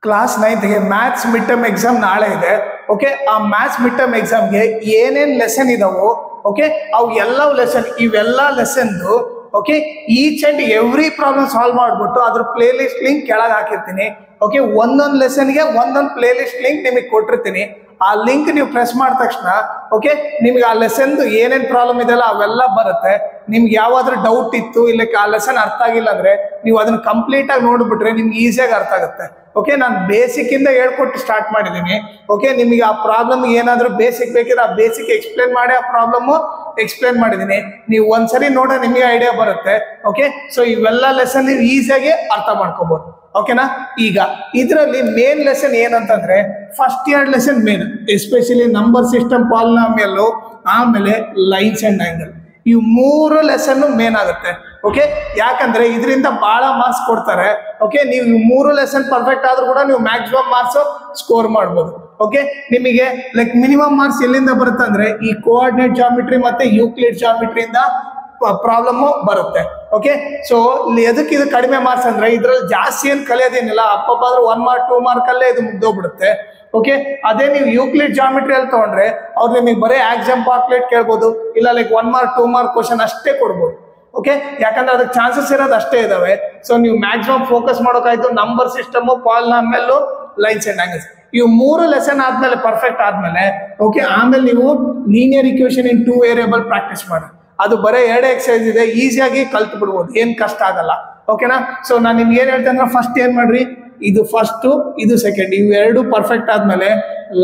Class 9th ಗೆ maths mid term exam ನಾಳೆ ಇದೆ. ಓಕೆ, ಆ ಮ್ಯಾಥ್ಸ್ ಮಿಡ್ ಟರ್ಮ್ ಎಕ್ಸಾಮ್ಗೆ ಏನೇನ್ ಲೆಸನ್ ಇದಾವೋ, ಓಕೆ, ಅವು ಎಲ್ಲ ಲೆಸನ್ ಇವೆಲ್ಲ ಲೆಸನ್ದು okay each and every problem solve ಮಾಡ್ಬಿಟ್ಟು ಅದ್ರ ಪ್ಲೇ ಲಿಸ್ಟ್ ಲಿಂಕ್ ಕೆಳಗೆ ಹಾಕಿರ್ತೀನಿ. ಓಕೆ, ಒಂದೊಂದು ಲೆಸನ್ಗೆ ಒಂದೊಂದು ಪ್ಲೇ ಲಿಸ್ಟ್ ಲಿಂಕ್ ನಿಮಗೆ ಕೊಟ್ಟಿರ್ತೀನಿ. ಆ ಲಿಂಕ್ ನೀವು ಪ್ರೆಸ್ ಮಾಡಿದ ತಕ್ಷಣ ಓಕೆ ನಿಮ್ಗೆ ಆ ಲೆಸನ್ದು ಏನೇನು ಪ್ರಾಬ್ಲಮ್ ಇದೆಯಲ್ಲ ಅವೆಲ್ಲ ಬರುತ್ತೆ. ನಿಮ್ಗೆ ಯಾವಾದ್ರೂ ಡೌಟ್ ಇತ್ತು ಇಲ್ಲ ಆ ಲೆಸನ್ ಅರ್ಥ ಆಗಿಲ್ಲ ಅಂದ್ರೆ ನೀವು ಅದನ್ನ ಕಂಪ್ಲೀಟ್ ಆಗಿ ನೋಡ್ಬಿಟ್ರೆ ನಿಮ್ಗೆ ಈಸಿಯಾಗಿ ಅರ್ಥ ಆಗುತ್ತೆ. ಓಕೆ, ನಾನು ಬೇಸಿಕ್ ಇಂದ ಹೇಳ್ಕೊಟ್ಟು ಸ್ಟಾರ್ಟ್ ಮಾಡಿದ್ದೀನಿ. ಓಕೆ, ನಿಮಗೆ ಆ ಪ್ರಾಬ್ಲಮ್ ಏನಾದರೂ ಬೇಸಿಕ್ ಬೇಕಿದ್ರೆ ಆ ಬೇಸಿಕ್ ಎಕ್ಸ್ಪ್ಲೇನ್ ಮಾಡಿ ಆ ಪ್ರಾಬ್ಲಮ್ ಎಕ್ಸ್ಪ್ಲೇನ್ ಮಾಡಿದ್ದೀನಿ. ನೀವು ಒಂದ್ಸರಿ ನೋಡೋ ನಿಮಗೆ ಐಡಿಯಾ ಬರುತ್ತೆ. ಓಕೆ, ಸೊ ಇವೆಲ್ಲ ಲೆಸನ್ ನೀವು ಈಸಿಯಾಗಿ ಅರ್ಥ ಮಾಡ್ಕೋಬಹುದು. ಓಕೆನಾ? ಈಗ ಇದರಲ್ಲಿ ಮೇನ್ ಲೆಸನ್ ಏನಂತಂದ್ರೆ first year lesson main, especially number system, polynomial, ಆಮೇಲೆ ಲೈನ್ಸ್ ಅಂಡ್ ಆಂಗಲ್. ಇವು ಮೂರು ಲೆಸನ್ ಮೇನ್ ಆಗುತ್ತೆ. ಓಕೆ, ಯಾಕಂದ್ರೆ ಇದರಿಂದ ಬಹಳ ಮಾರ್ಕ್ಸ್ ಕೊಡ್ತಾರೆ. ಓಕೆ, ನೀವು ಈ ಮೂರು ಲೆಸನ್ ಪರ್ಫೆಕ್ಟ್ ಆದ್ರೂ ಕೂಡ ನೀವು ಮ್ಯಾಕ್ಸಿಮಮ್ ಮಾರ್ಕ್ಸ್ ಸ್ಕೋರ್ ಮಾಡ್ಬೋದು. ಓಕೆ, ನಿಮಗೆ ಲೈಕ್ ಮಿನಿಮಮ್ ಮಾರ್ಕ್ಸ್ ಎಲ್ಲಿಂದ ಬರುತ್ತೆ ಅಂದ್ರೆ ಈ ಕೋಆರ್ಡಿನೇಟ್ ಜಾಮಿಟ್ರಿ ಮತ್ತೆ ಯೂಕ್ಲಿಡ್ ಜಾಮಿಟ್ರಿಯಿಂದ ಪ್ರಾಬ್ಲಮ್ ಬರುತ್ತೆ. ಓಕೆ, ಸೊ ಎದಕ್ಕೆ ಇದು ಕಡಿಮೆ ಮಾರ್ಕ್ಸ್ ಅಂದ್ರೆ ಇದ್ರಲ್ಲಿ ಜಾಸ್ತಿ ಏನು ಕಲಿಯೋದೇನಿಲ್ಲ, ಅಪ್ಪಪ್ಪಾದ್ರೂ 1 ಮಾರ್ಕ್ 2 ಮಾರ್ಕ್ ಅಲ್ಲೇ ಇದು ಮುಗ್ದೋಗ್ಬಿಡುತ್ತೆ. ಓಕೆ, ಅದೇ ನೀವು ಯೂಕ್ಲಿಡ್ ಜಾಮಿಟ್ರಿಯಲ್ಲಿ ತಗೊಂಡ್ರೆ ಅವ್ರು ನಿಮಗೆ ಬರೀ ಆಕ್ಸಮ್ ಪಾರ್ಕ್ಲೇಟ್ ಕೇಳ್ಬೋದು, ಇಲ್ಲ ಲೈಕ್ 1 ಮಾರ್ಕ್ 2 ಮಾರ್ಕ್ ಕ್ವಶನ್ ಅಷ್ಟೇ ಕೊಡ್ಬೋದು. ಓಕೆ, ಯಾಕಂದ್ರೆ ಅದಕ್ಕೆ ಚಾನ್ಸಸ್ ಇರೋದು ಅಷ್ಟೇ ಇದಾವೆ. ಸೊ ನೀವು ಮ್ಯಾಕ್ಸಿಮಮ್ ಫೋಕಸ್ ಮಾಡೋಕಾಯ್ತು number system, polynomial, lines and angles. ಇವು ಮೂರು ಲೆಸನ್ ಆದ್ಮೇಲೆ ಪರ್ಫೆಕ್ಟ್ ಆದ್ಮೇಲೆ ಓಕೆ ಆಮೇಲೆ ನೀವು linear equation in 2 variable practice ಮಾಡಿ. ಅದು ಬರೀ 2 ಎಕ್ಸರ್ಸೈಸ್ ಇದೆ, ಈಸಿಯಾಗಿ ಕಲ್ತು ಬಿಡ್ಬೋದು, ಏನ್ ಕಷ್ಟ ಆಗಲ್ಲ. ಓಕೆನಾ? ಸೊ ನಾನು ನಿಮ್ಗೆ ಏನ್ ಹೇಳ್ತೇನೆ ಅಂದ್ರೆ ಫಸ್ಟ್ ಏನ್ ಮಾಡ್ರಿ, ಇದು ಫಸ್ಟ್ ಇದು ಸೆಕೆಂಡ್, ಇವೆರಡು ಪರ್ಫೆಕ್ಟ್ ಆದ್ಮೇಲೆ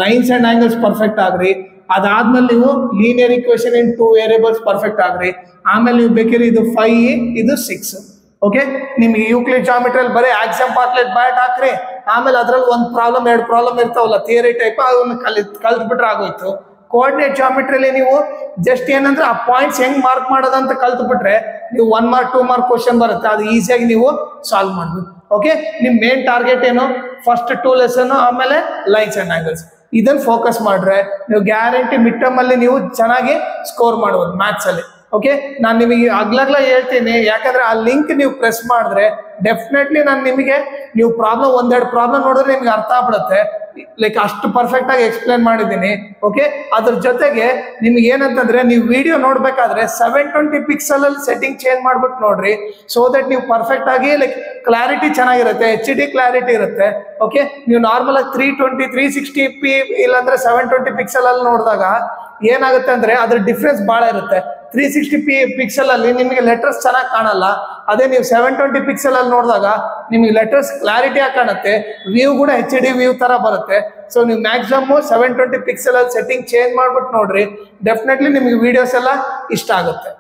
ಲೈನ್ಸ್ ಅಂಡ್ ಆಂಗಲ್ಸ್ ಪರ್ಫೆಕ್ಟ್ ಆಗ್ರಿ. ಅದಾದ್ಮೇಲೆ ನೀವು linear equation in 2 variables perfect ಆಗ್ರಿ. ಆಮೇಲೆ ನೀವು ಬೇಕಿದ್ರೆ ಇದು 5 ಇದು 6. ಓಕೆ, ನಿಮ್ಗೆ ಯೂಕ್ಲಿಡ್ ಜಾಮಿಟ್ರಿಯಲ್ಲಿ ಬರೀ ಆಕ್ಸಮ್ ಪಾರ್ಕ್ಲೇಟ್ ಬ್ಯಾಟ್ ಹಾಕ್ರಿ. ಆಮೇಲೆ ಅದ್ರಲ್ಲಿ ಒಂದು ಪ್ರಾಬ್ಲಮ್ 2 ಪ್ರಾಬ್ಲಮ್ ಇರ್ತಾವಲ್ಲ ಥಿಯರಿ ಟೈಪ್, ಅದನ್ನ ಕಲ್ತ್ ಬಿಟ್ರೆ ಆಗೋಯ್ತು. ಕೋಆರ್ಡಿನೇಟ್ ಜಾಮಿಟ್ರಿಯಲ್ಲಿ ನೀವು ಜಸ್ಟ್ ಏನಂದ್ರೆ ಆ ಪಾಯಿಂಟ್ಸ್ ಹೆಂಗ್ ಮಾರ್ಕ್ ಮಾಡೋದಂತ ಕಲ್ತು ಬಿಟ್ರೆ ನೀವು 1 ಮಾರ್ಕ್ 2 ಮಾರ್ಕ್ ಕ್ವಶನ್ ಬರುತ್ತೆ, ಅದು ಈಸಿಯಾಗಿ ನೀವು ಸಾಲ್ವ್ ಮಾಡ್ಬೋದು. ಓಕೆ, ನಿಮ್ ಮೇನ್ ಟಾರ್ಗೆಟ್ ಏನು, ಫಸ್ಟ್ 2 ಲೆಸನ್ ಆಮೇಲೆ ಲೈನ್ಸ್ ಅಂಡ್ ಆಂಗಲ್ಸ್, ಇದನ್ನ ಫೋಕಸ್ ಮಾಡ್ರೆ ನೀವು ಗ್ಯಾರಂಟಿ ಮಿಡ್ ಟರ್ಮ್ ಅಲ್ಲಿ ನೀವು ಚೆನ್ನಾಗಿ ಸ್ಕೋರ್ ಮಾಡ್ಬೋದು ಮ್ಯಾಥ್ಸ್ ಅಲ್ಲಿ. ಓಕೆ, ನಾನು ನಿಮಗೆ ಅಗ್ಲಗ್ಲ ಹೇಳ್ತೀನಿ, ಯಾಕಂದ್ರೆ ಆ ಲಿಂಕ್ ನೀವು ಪ್ರೆಸ್ ಮಾಡಿದ್ರೆ ಡೆಫಿನೆಟ್ಲಿ ನಾನು ನಿಮಗೆ ನೀವು ಪ್ರಾಬ್ಲಮ್ 1-2 ಪ್ರಾಬ್ಲಮ್ ನೋಡಿದ್ರೆ ನಿಮ್ಗೆ ಅರ್ಥ ಆಗ್ಬಿಡುತ್ತೆ. ಲೈಕ್ ಅಷ್ಟು ಪರ್ಫೆಕ್ಟ್ ಆಗಿ ಎಕ್ಸ್ಪ್ಲೇನ್ ಮಾಡಿದ್ದೀನಿ. ಓಕೆ, ಅದ್ರ ಜೊತೆಗೆ ನಿಮ್ಗೆ ಏನಂತಂದ್ರೆ ನೀವು ವಿಡಿಯೋ ನೋಡ್ಬೇಕಾದ್ರೆ 720 ಪಿಕ್ಸೆಲ್ ಅಲ್ಲಿ ಸೆಟ್ಟಿಂಗ್ ಚೇಂಜ್ ಮಾಡ್ಬಿಟ್ಟು ನೋಡ್ರಿ, ಸೊ ದಟ್ ನೀವು ಪರ್ಫೆಕ್ಟ್ ಆಗಿ ಲೈಕ್ ಕ್ಲಾರಿಟಿ ಚೆನ್ನಾಗಿರುತ್ತೆ, HD ಕ್ಲಾರಿಟಿ ಇರುತ್ತೆ. ಓಕೆ, ನೀವು ನಾರ್ಮಲ್ ಆಗಿ 320 360p ಇಲ್ಲಾಂದ್ರೆ 720 ಪಿಕ್ಸೆಲ್ ಅಲ್ಲಿ ನೋಡಿದಾಗ ಏನಾಗುತ್ತೆ ಅಂದ್ರೆ ಅದ್ರ ಡಿಫ್ರೆನ್ಸ್ ಬಹಳ ಇರುತ್ತೆ. 360p ಪಿಕ್ಸೆಲ್ ಅಲ್ಲಿ ನಿಮಗೆ ಲೆಟರ್ಸ್ ಚೆನ್ನಾಗಿ ಕಾಣಲ್ಲ, ಅದೇ ನೀವು 720 ಪಿಕ್ಸೆಲ್ ಅಲ್ಲಿ ನೋಡಿದಾಗ ನಿಮಗೆ ಲೆಟರ್ಸ್ ಕ್ಲಾರಿಟಿ ಆಗಿ ಕಾಣುತ್ತೆ, ವ್ಯೂ ಕೂಡ HD ವ್ಯೂ ತರ ಬರುತ್ತೆ. ಸೊ ನೀವು ಮ್ಯಾಕ್ಸಿಮಮ್ 720 ಪಿಕ್ಸೆಲ್ ಅಲ್ಲಿ ಸೆಟ್ಟಿಂಗ್ ಚೇಂಜ್ ಮಾಡ್ಬಿಟ್ಟು ನೋಡ್ರಿ, ಡೆಫಿನೆಟ್ಲಿ ನಿಮಗೆ ವಿಡಿಯೋಸ್ ಎಲ್ಲ ಇಷ್ಟ ಆಗುತ್ತೆ.